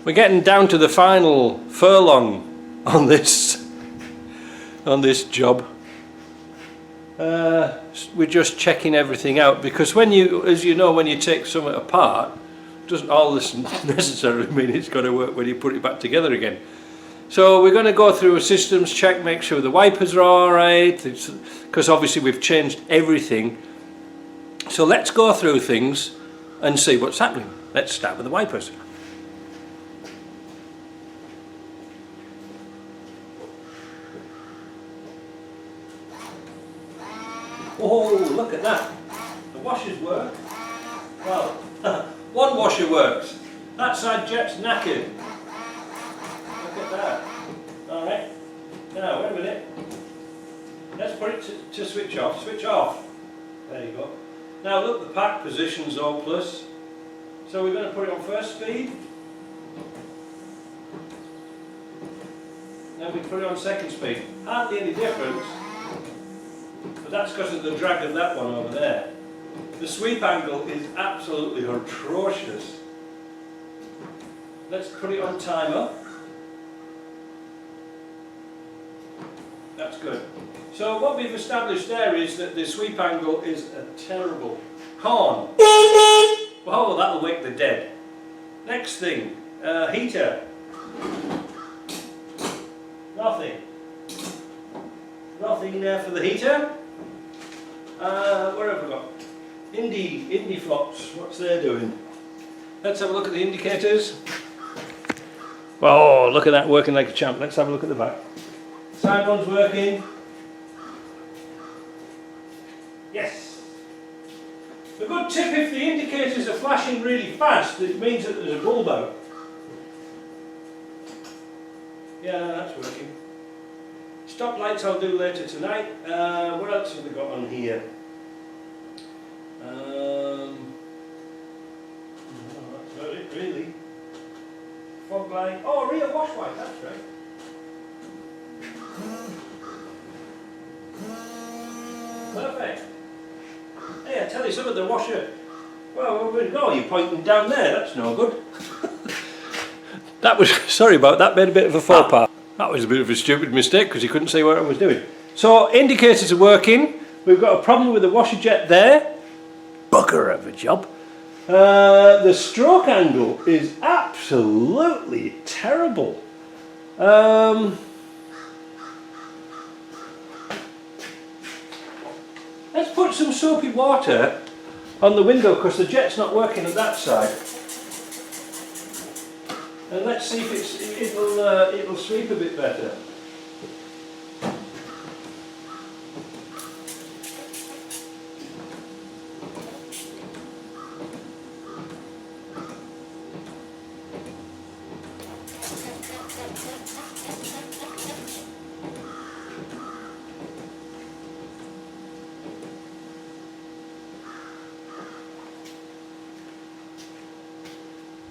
We're getting down to the final furlong on this job. We're just checking everything out, because when you, as you know, when you take something apart, doesn't all this necessarily mean it's going to work when you put it back together again. So we're going to go through a systems check, make sure the wipers are alright, because obviously we've changed everything. So let's go through things and see what's happening. Let's start with the wipers. Oh, look at that. The washers work. Well, one washer works. That side jet's knackered. Look at that. Alright. Now, wait a minute. Let's put it to switch off. Switch off. There you go. Now look, the pack position's all plus. So we're going to put it on first speed. Then we put it on second speed. Hardly any difference. But that's because of the drag of that one over there. The sweep angle is absolutely atrocious. Let's put it on timer. That's good. So what we've established there is that the sweep angle is a terrible horn. Well, that'll wake the dead. Next thing, heater. Nothing. Nothing there for the heater. Where have we got? Indie flops. What's they doing? Let's have a look at the indicators. Oh, look at that, working like a champ. Let's have a look at the back. Side one's working. Yes. A good tip, if the indicators are flashing really fast, it means that there's a bulb out. Yeah, that's working. Stop lights I'll do later tonight. What else have we got on here? No, that's about it really. Fog light. Oh, rear wash light, that's right. Perfect. Hey, I tell you, some of the washer. Well, no, you're pointing down there. That's no good. That was, sorry about that, made a bit of a faux pas. That was a bit of a stupid mistake because you couldn't see what I was doing. So indicators are working. We've got a problem with the washer jet there. Bugger of a job. The stroke angle is absolutely terrible. Let's put some soapy water on the window because the jet's not working at that side. And let's see if it'll sweep a bit better.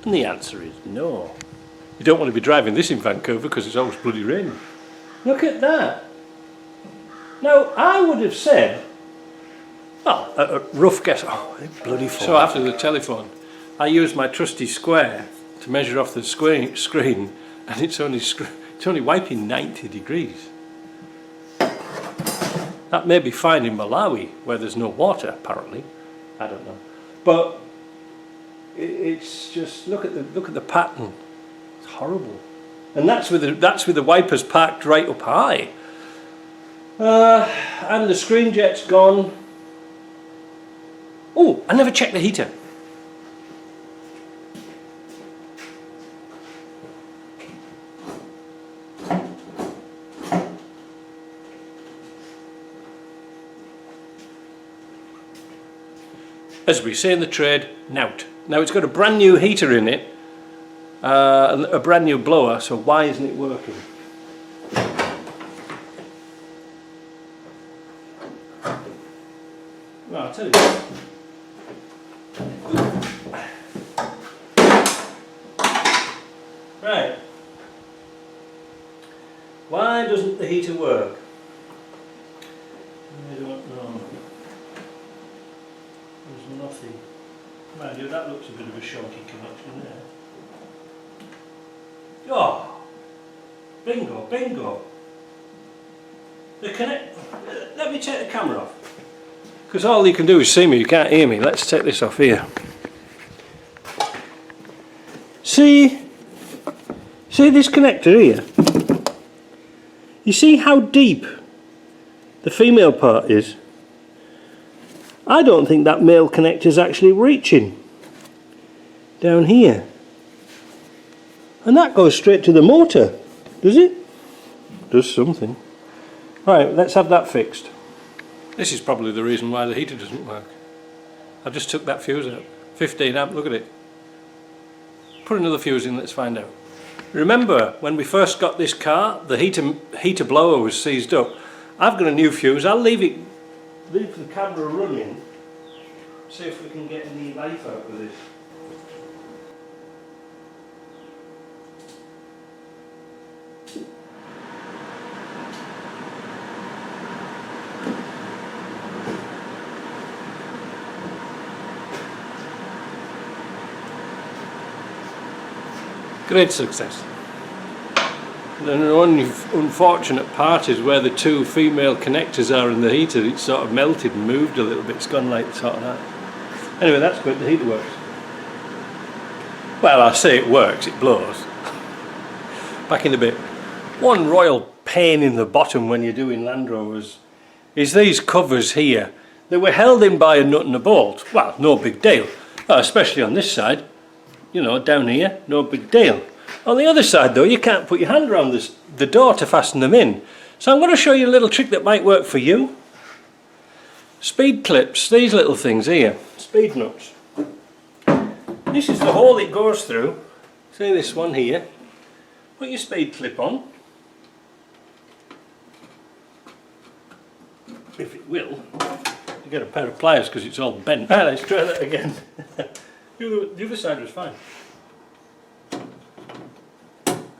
And the answer is no. You don't want to be driving this in Vancouver because it's always bloody raining. Look at that. Now, I would have said, well, a rough guess, oh, bloody phone. So after the telephone, I used my trusty square to measure off the screen, and it's only wiping 90 degrees. That may be fine in Malawi, where there's no water, apparently. I don't know. But it's just, look at the pattern. It's horrible. And that's with the wipers parked right up high. And the screen jet's gone. Oh, I never checked the heater. As we say in the trade, nout. Now it's got a brand new heater in it, a brand new blower, so why isn't it working? Well, I'll tell you. Right. Why doesn't the heater work? I don't know. There's nothing. Mind you, that looks a bit of a shonky connection there. Oh, bingo, bingo. Let me take the camera off. Because all you can do is see me, you can't hear me. Let's take this off here. See this connector here? You see how deep the female part is? I don't think that male connector is actually reaching down here. And that goes straight to the motor, does it? Does something. Right, let's have that fixed. This is probably the reason why the heater doesn't work. I just took that fuse out. 15 amp, look at it. Put another fuse in, let's find out. Remember, when we first got this car, the heater blower was seized up. I've got a new fuse. I'll leave the camera running, see if we can get any life out of this. Great success. The only unfortunate part is where the two female connectors are in the heater. It's sort of melted and moved a little bit. It's gone like sort of that. Anyway, that's good. The heater works. Well, I say it works. It blows. Back in a bit. One royal pain in the bottom when you're doing Land Rovers is these covers here. They were held in by a nut and a bolt. Well, no big deal. Especially on this side. You know, down here, no big deal. On the other side though, you can't put your hand around the door to fasten them in. So I'm going to show you a little trick that might work for you. Speed clips, these little things here, speed nuts. This is the hole it goes through. See this one here. Put your speed clip on. If it will. You get a pair of pliers because it's all bent. Let's try that again. The other side was fine. There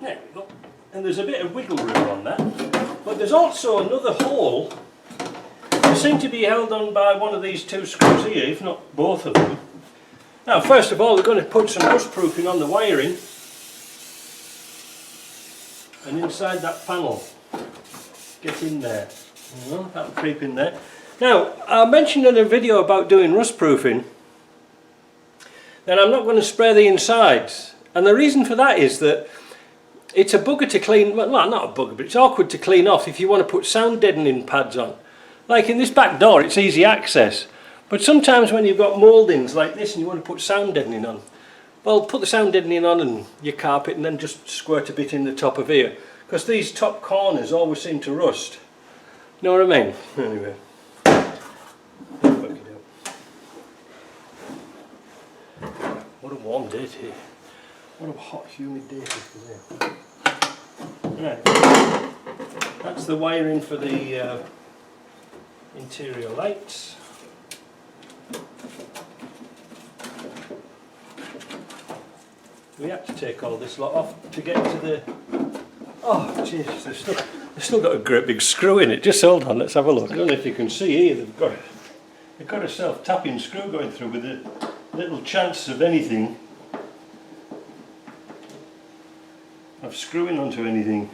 we go. And there's a bit of wiggle room on that. But there's also another hole. They seem to be held on by one of these two screws here, if not both of them. Now, first of all, we're going to put some rust proofing on the wiring. And inside that panel. Get in there. That'll creep in there. Now, I mentioned in a video about doing rust proofing. Then I'm not going to spray the insides, and the reason for that is that it's a bugger to clean, well not a bugger, but it's awkward to clean off if you want to put sound deadening pads on. Like in this back door, it's easy access, but sometimes when you've got mouldings like this and you want to put sound deadening on, well, put the sound deadening on and your carpet and then just squirt a bit in the top of here, because these top corners always seem to rust. You know what I mean? Anyway. What a warm day today. What a hot, humid day today. Right. That's the wiring for the interior lights. We had to take all this lot off to get to the... Oh, jeez, they've still got a great big screw in it. Just hold on, let's have a look. I don't know if you can see here, they've got a self-tapping screw going through with a little chance of anything, of screwing onto anything.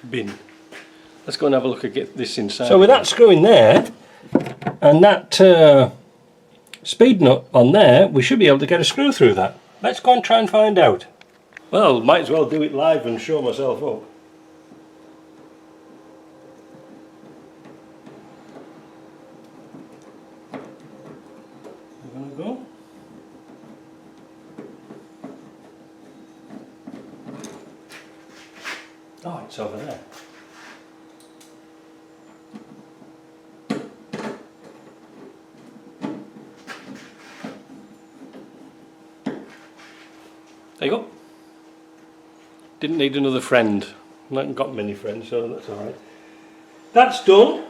Bin. Let's go and have a look at this inside. So with that screw in there and that speed nut on there, we should be able to get a screw through that. Let's go and try and find out. Well, might as well do it live and show myself up. Go. Oh, it's over there. There you go. Didn't need another friend. I haven't got many friends, so that's alright. That's done.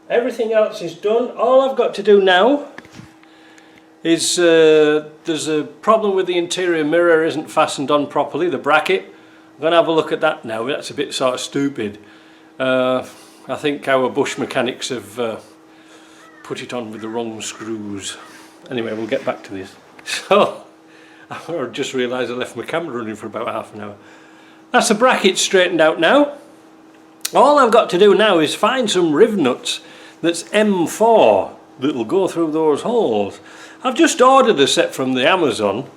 Everything else is done. All I've got to do now is there's a problem with the interior mirror isn't fastened on properly, the bracket. I'm going to have a look at that now. That's a bit sort of stupid. I think our bush mechanics have put it on with the wrong screws. Anyway, we'll get back to this. So, I just realised I left my camera running for about half an hour. That's the bracket straightened out now. All I've got to do now is find some riv nuts that's M4 that'll go through those holes. I've just ordered a set from the Amazon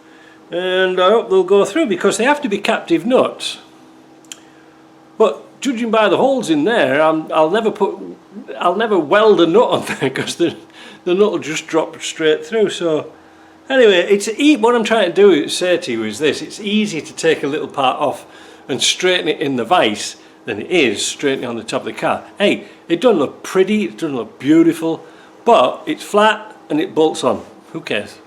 and I hope they'll go through because they have to be captive nuts. But judging by the holes in there, I'll never weld a nut on there because the nut will just drop straight through. So anyway, what I'm trying to say to you is this: it's easy to take a little part off and straighten it in the vise than it is straightening it on the top of the car. Hey, it doesn't look pretty, it doesn't look beautiful, but it's flat and it bolts on. Who cares?